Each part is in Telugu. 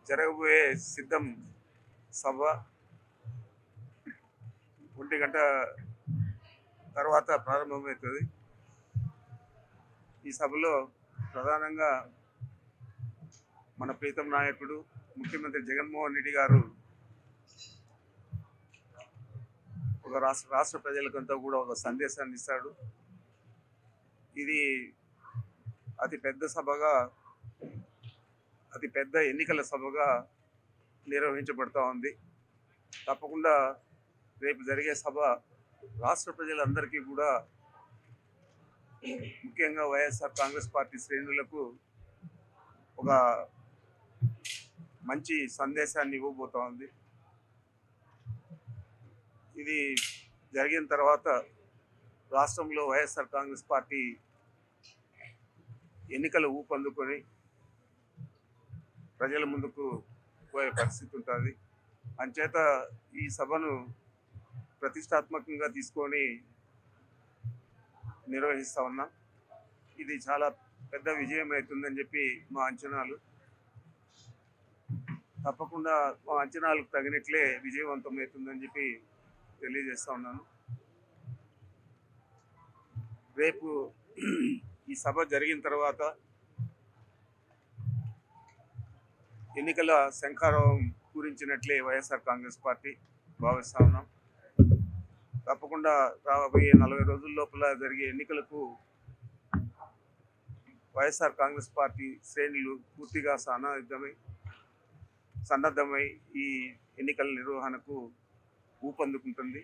జరగబోయే సిద్ధం సభ 1 గంట తర్వాత ప్రారంభమవుతుంది. ఈ సభలో ప్రధానంగా మన ప్రీతం నాయకుడు ముఖ్యమంత్రి జగన్మోహన్ రెడ్డి గారు ఒక రాష్ట్ర ప్రజలకంతా కూడా ఒక సందేశాన్ని ఇస్తాడు. ఇది అతి పెద్ద ఎన్నికల సభగా నిర్వహించబడుతూ ఉంది. తప్పకుండా రేపు జరిగే సభ రాష్ట్ర ప్రజలందరికీ కూడా, ముఖ్యంగా వైఎస్ఆర్ కాంగ్రెస్ పార్టీ శ్రేణులకు ఒక మంచి సందేశాన్ని ఇవ్వబోతూ ఉంది. ఇది జరిగిన తర్వాత రాష్ట్రంలో వైఎస్ఆర్ కాంగ్రెస్ పార్టీ ఎన్నికలు ఊపందుకొని ప్రజల ముందుకు పోయే పరిస్థితి ఉంటుంది. అంచేత ఈ సభను ప్రతిష్టాత్మకంగా తీసుకొని నిర్వహిస్తూ ఉన్నాం. ఇది చాలా పెద్ద విజయం అవుతుందని చెప్పి మా అంచనాలు. తప్పకుండా మా అంచనాలకు తగినట్లే విజయవంతం అవుతుందని చెప్పి తెలియజేస్తూ ఉన్నాను. రేపు ఈ సభ జరిగిన తర్వాత ఎన్నికల శంఖారావం పూరించినట్లే వైఎస్ఆర్ కాంగ్రెస్ పార్టీ భావిస్తూ ఉన్నాం. తప్పకుండా రాబోయే 40 రోజుల లోపల జరిగే ఎన్నికలకు వైఎస్ఆర్ కాంగ్రెస్ పార్టీ శ్రేణులు పూర్తిగా సన్నద్ధమై ఈ ఎన్నికల నిర్వహణకు ఊపందుకుంటుంది.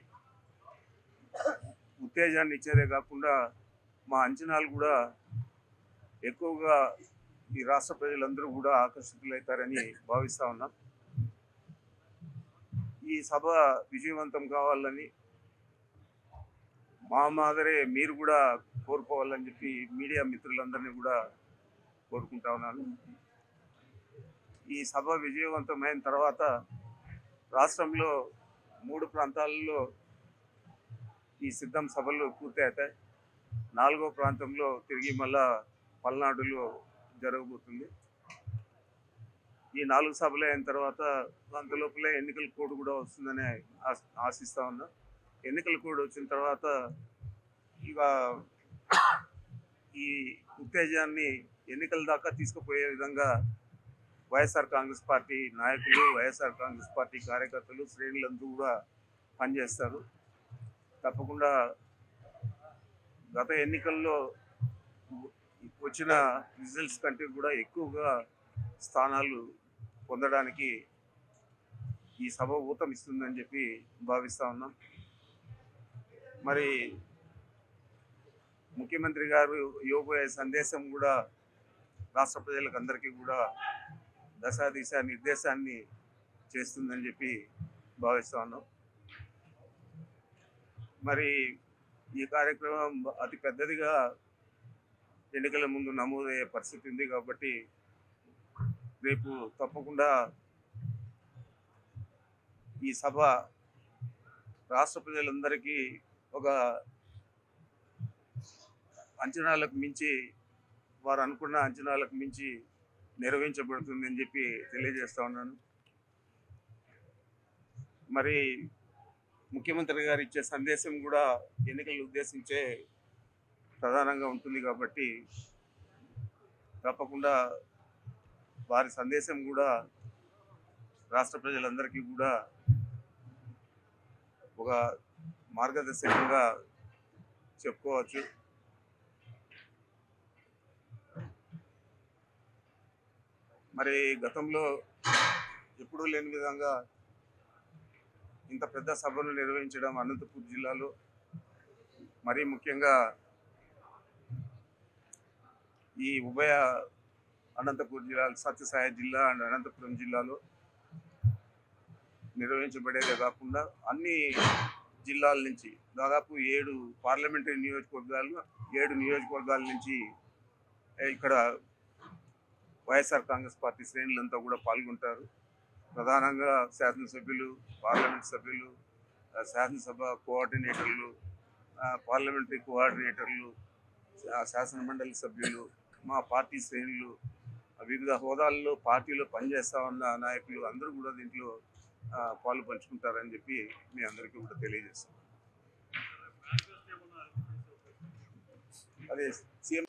ఉత్తేజాన్ని ఇచ్చేదే కాకుండా మా అంచనాలు కూడా ఎక్కువగా ఈ రాష్ట్ర ప్రజలందరూ కూడా ఆకర్షితులవుతారని భావిస్తూ ఉన్నాం. ఈ సభ విజయవంతం కావాలని మా మాదిరే మీరు కూడా కోరుకోవాలని చెప్పి మీడియా మిత్రులందరినీ కూడా కోరుకుంటా ఉన్నాను. ఈ సభ విజయవంతమైన తర్వాత రాష్ట్రంలో 3 ప్రాంతాలలో ఈ సిద్ధం సభలు పూర్తి అవుతాయి. 4వ ప్రాంతంలో తిరిగి మళ్ళా పల్నాడులో జరగబోతుంది. ఈ 4 సభలు అయిన తర్వాత అంతలోపలే ఎన్నికల కోడ్ కూడా వస్తుందని ఆశిస్తూ ఉన్నా. ఎన్నికల కోడ్ వచ్చిన తర్వాత ఇక ఈ ఉత్తేజాన్ని ఎన్నికల దాకా తీసుకుపోయే విధంగా వైఎస్ఆర్ కాంగ్రెస్ పార్టీ నాయకులు, వైఎస్ఆర్ కాంగ్రెస్ పార్టీ కార్యకర్తలు, శ్రేణులందరూ కూడా పనిచేస్తారు. తప్పకుండా గత ఎన్నికల్లో వచ్చిన రిజల్ట్స్ కంటే కూడా ఎక్కువగా స్థానాలు పొందడానికి ఈ సభ ఊతమిస్తుందని చెప్పి భావిస్తూ ఉన్నాం. మరి ముఖ్యమంత్రి గారు ఇవ్వబోయే సందేశం కూడా రాష్ట్ర ప్రజలకు అందరికీ కూడా దశాదిశ నిర్దేశాన్ని చేస్తుందని చెప్పి భావిస్తూ ఉన్నాం. మరి ఈ కార్యక్రమం అతి పెద్దదిగా ఎన్నికల ముందు నమోదయ్యే పరిస్థితి ఉంది కాబట్టి రేపు తప్పకుండా ఈ సభ రాష్ట్ర ప్రజలందరికీ ఒక అంచనాలకు మించి, వారు అనుకున్న అంచనాలకు మించి నిర్వహించబడుతుంది అని చెప్పి తెలియజేస్తూ ఉన్నాను. మరి ముఖ్యమంత్రి గారు ఇచ్చే సందేశం కూడా ఎన్నికలను ఉద్దేశించే ప్రధానంగా ఉంటుంది కాబట్టి తప్పకుండా వారి సందేశం కూడా రాష్ట్ర ప్రజలందరికీ కూడా ఒక మార్గదర్శకంగా చెప్పుకోవచ్చు. మరి గతంలో ఎప్పుడూ లేని విధంగా ఇంత పెద్ద సభను నిర్వహించడం అనంతపూర్ జిల్లాలో, మరీ ముఖ్యంగా ఈ ఉభయ అనంతపూర్ జిల్లాలు, సత్యసాయి జిల్లా అండ్ అనంతపురం జిల్లాలో నిర్వహించబడేదే కాకుండా అన్ని జిల్లాల నుంచి దాదాపు 7 పార్లమెంటరీ నియోజకవర్గాలు, 7 నియోజకవర్గాల నుంచి ఇక్కడ వైఎస్ఆర్ కాంగ్రెస్ పార్టీ శ్రేణులంతా కూడా పాల్గొంటారు. ప్రధానంగా శాసనసభ్యులు, పార్లమెంట్ సభ్యులు, శాసనసభ కోఆర్డినేటర్లు, పార్లమెంటరీ కోఆర్డినేటర్లు, శాసన మండలి సభ్యులు, మా పార్టీ శ్రేణులు వివిధ హోదాల్లో పార్టీలో పనిచేస్తా ఉన్న నాయకులు అందరూ కూడా దీంట్లో పాలు పంచుకుంటారని చెప్పి మీ అందరికీ కూడా తెలియజేస్తాం. అదే సీఎం